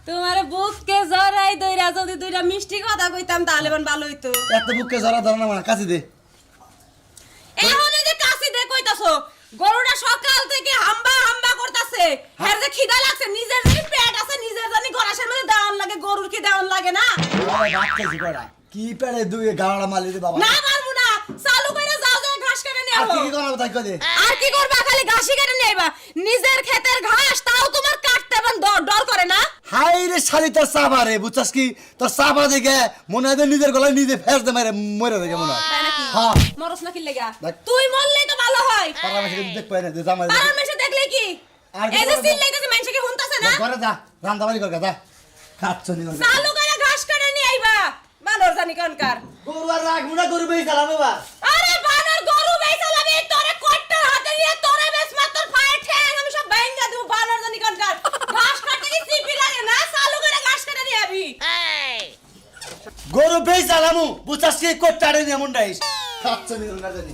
তোমার বুককে জড়াই দইরা যদি দুইটা মিষ্টি কথা কইতাম তাহলে বান ভালো হইতো। এত বুককে জড়া ধরে না মা কাছে দে। এখন এই যে কাশি দে কইতাছো গরুটা সকাল থেকে হাম্বা হাম্বা করতাছে। এর যে খিদা লাগছে নিজের যে পেট আছে নিজের জানি গরাশের মধ্যে দাওন লাগে গরুর কি দাওন লাগে না? ভাত খাইছি কয়টা কি পেড়ে দুই গাড়া মালি দে বাবা। না পারবো না চালু করে যাও যে ঘাস কেটে নিয়ে আর আসো। কি করব তাই কই দে। আর কি করবা খালি ঘাসই কেটে নিয়ে আইবা। নিজের ক্ষেতের ঘাস তাও তোমার কাটতে বান ডর করে না? হাই রে শালি তোর চাপা রে বুঝছস কি তোর চাপা দেখে মনে হয় নিজের গলায় নিজে ফেস দে মারে মরে দেখে মনে হয়। তাই নাকি? হ্যাঁ মরস না কি লাগা? দেখ। তুই মরলেই তো ভালো হয়। পাড়া মাসে দেখ পাই না জামাই পাড়ার মেশে দেখলে কি? আর কি এই যে করবো? চিল্লাইতেছে মানুষে কি শুনতাছে না? ঘরে যা রান্না বাড়ি কর যা খাচ্ছনি করে চালু করে ঘাস কেটে নিয়ে আইবা। বানর জানি কোনকার। গরু আর রাখবো না গরু বেই চালাবে বা আরে বানর গরু বেচালাবি তোরে কট্টার হাতে নিয়ে তোরে বেশ মাত্র পায়ে ঠ্যাং আমি সব ভাঙা দেব বানর জানি কোনকার। ঘাস কাটতে কি চিপি লাগে না? চালু করে ঘাস কেটে নিয়ে আবি। গরু বেই চালামু বুঝছস কি কোটাড়ে এমন রাইস খাচ্ছনি করে জানি